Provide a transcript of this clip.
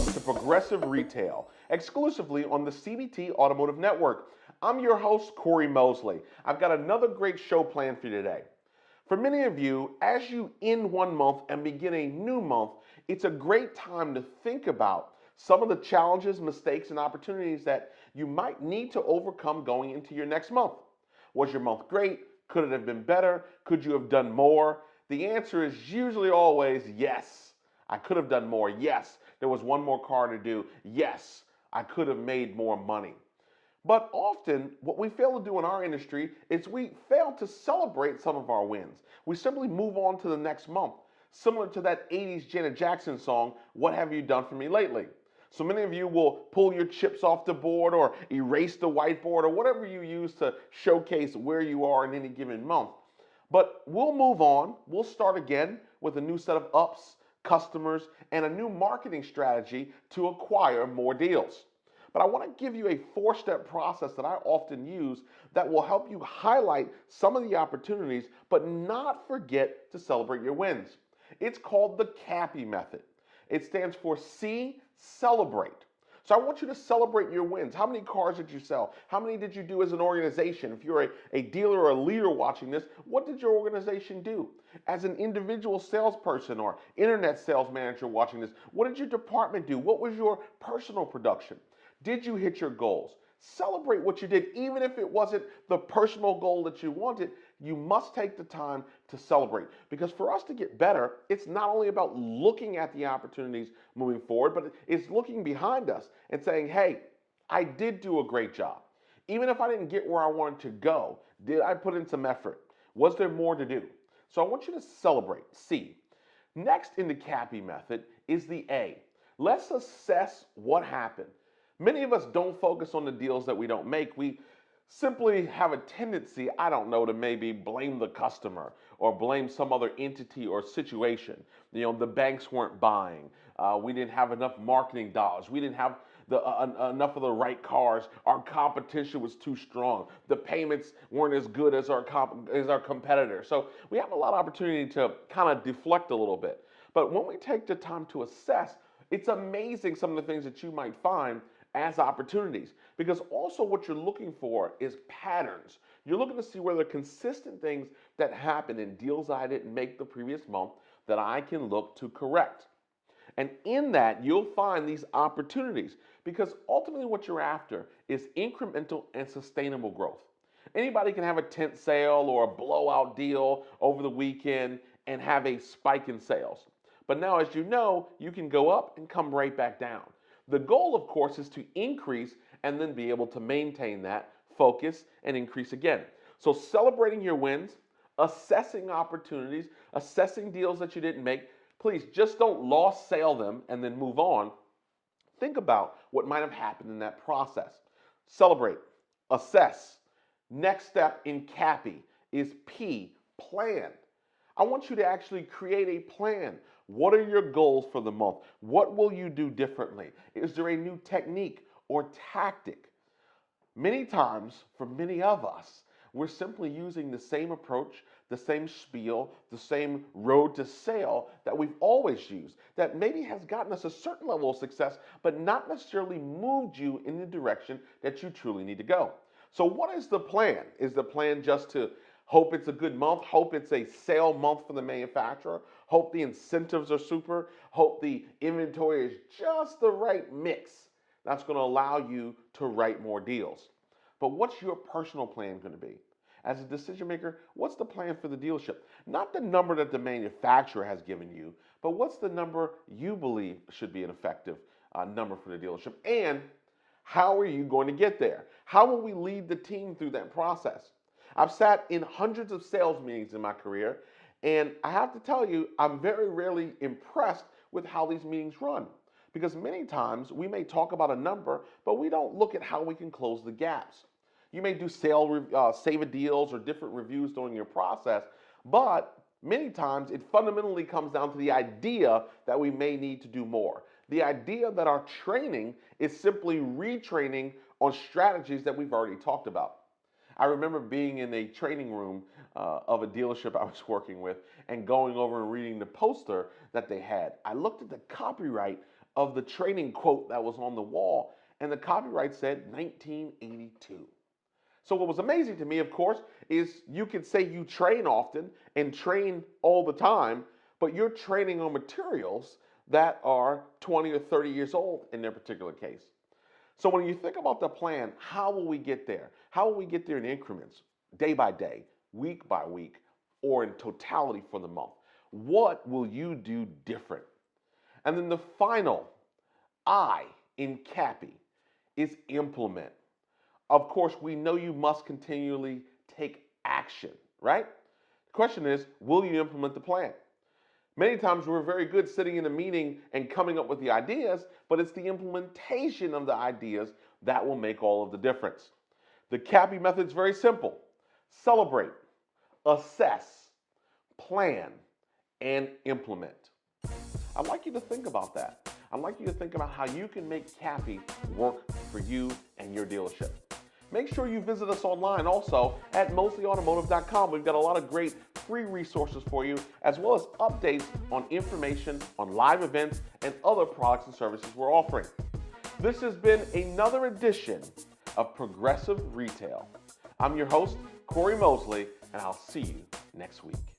Welcome to Progressive Retail, exclusively on the CBT Automotive Network. I'm your host, Cory Mosley. I've got another great show planned for you today. For many of you, as you end one month and begin a new month, it's a great time to think about some of the challenges, mistakes, and opportunities that you might need to overcome going into your next month. Was your month great? Could it have been better? Could you have done more? The answer is usually always yes. I could have done more. Yes, there was one more car to do. Yes, I could have made more money. But often, what we fail to do in our industry is we fail to celebrate some of our wins. We simply move on to the next month, similar to that 80s Janet Jackson song, What Have You Done For Me Lately? So many of you will pull your chips off the board or erase the whiteboard or whatever you use to showcase where you are in any given month. But we'll move on. We'll start again with a new set of ups, customers, and a new marketing strategy to acquire more deals. But I want to give you a four-step process that I often use that will help you highlight some of the opportunities, but not forget to celebrate your wins. It's called the CAPI Method. It stands for C, celebrate. So I want you to celebrate your wins. How many cars did you sell? How many did you do as an organization? If you're a dealer or a leader watching this, what did your organization do? As an individual salesperson or internet sales manager watching this, what did your department do? What was your personal production? Did you hit your goals? Celebrate what you did, even if it wasn't the personal goal that you wanted. You must take the time to celebrate. Because for us to get better, it's not only about looking at the opportunities moving forward, but it's looking behind us and saying, hey, I did do a great job. Even if I didn't get where I wanted to go, did I put in some effort? Was there more to do? So I want you to celebrate, C. Next in the CAPI method is the A. Let's assess what happened. Many of us don't focus on the deals that we don't make. We simply have a tendency, I don't know, to maybe blame the customer or blame some other entity or situation. You know, the banks weren't buying. We didn't have enough marketing dollars. We didn't have enough of the right cars. Our competition was too strong. The payments weren't as good as our competitors. So we have a lot of opportunity to kind of deflect a little bit. But when we take the time to assess, it's amazing some of the things that you might find as opportunities, because also what you're looking for is patterns. You're looking to see where there are consistent things that happen in deals I didn't make the previous month that I can look to correct. And in that, you'll find these opportunities, because ultimately what you're after is incremental and sustainable growth. Anybody can have a tent sale or a blowout deal over the weekend and have a spike in sales. But now, as you know, you can go up and come right back down. The goal, of course, is to increase and then be able to maintain that focus and increase again. So celebrating your wins, assessing opportunities, assessing deals that you didn't make. Please just don't lost sale them and then move on. Think about what might have happened in that process. Celebrate, assess. Next step in CAPI is P, plan. I want you to actually create a plan. What are your goals for the month? What will you do differently? Is there a new technique or tactic? Many times, for many of us, we're simply using the same approach, the same spiel, the same road to sale that we've always used, that maybe has gotten us a certain level of success, but not necessarily moved you in the direction that you truly need to go. So what is the plan? Is the plan just to hope it's a good month, hope it's a sale month for the manufacturer, hope the incentives are super, hope the inventory is just the right mix that's going to allow you to write more deals? But what's your personal plan going to be? As a decision maker, what's the plan for the dealership? Not the number that the manufacturer has given you, but what's the number you believe should be an effective number for the dealership? And how are you going to get there? How will we lead the team through that process? I've sat in hundreds of sales meetings in my career, and I have to tell you, I'm very rarely impressed with how these meetings run. Because many times we may talk about a number, but we don't look at how we can close the gaps. You may do save a deals or different reviews during your process, but many times it fundamentally comes down to the idea that we may need to do more. The idea that our training is simply retraining on strategies that we've already talked about. I remember being in a training room of a dealership I was working with and going over and reading the poster that they had. I looked at the copyright of the training quote that was on the wall, and the copyright said 1982. So what was amazing to me, of course, is you could say you train often and train all the time, but you're training on materials that are 20 or 30 years old in their particular case. So when you think about the plan, how will we get there? How will we get there in increments, day by day, week by week, or in totality for the month? What will you do different? And then the final I in CAPI is implement. Of course, we know you must continually take action, right? The question is, will you implement the plan? Many times we're very good sitting in a meeting and coming up with the ideas, but it's the implementation of the ideas that will make all of the difference. The CAPI method is very simple. Celebrate, assess, plan, and implement. I'd like you to think about that. I'd like you to think about how you can make CAPI work for you and your dealership. Make sure you visit us online also at mosleyautomotive.com. We've got a lot of great free resources for you, as well as updates on information on live events and other products and services we're offering. This has been another edition of Progressive Retail. I'm your host, Cory Mosley, and I'll see you next week.